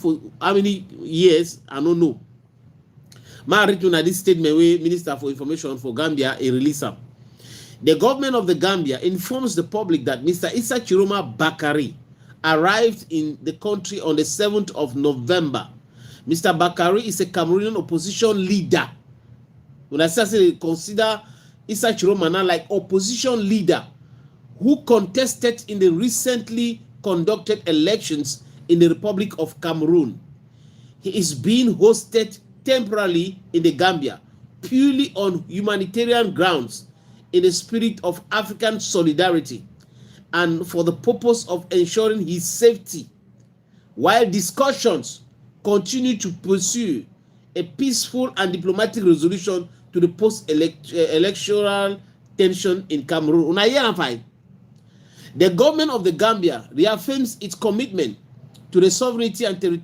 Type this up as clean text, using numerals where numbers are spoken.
for how many years, I don't know. Ma written at this statement where Minister for Information for Gambia a release up. The government of the Gambia informs the public that Mr. Issa Tchiroma Bakari arrived in the country on the 7th of November. Mr. Bakari is a Cameroonian opposition leader. When I say consider Issa Tchiroma now like opposition leader who contested in the recently conducted elections in the Republic of Cameroon. He is being hosted temporarily in the Gambia purely on humanitarian grounds in the spirit of African solidarity and for the purpose of ensuring his safety, while discussions continue to pursue a peaceful and diplomatic resolution to the post-electoral tension in Cameroon. The government of the Gambia reaffirms its commitment to the sovereignty and territorial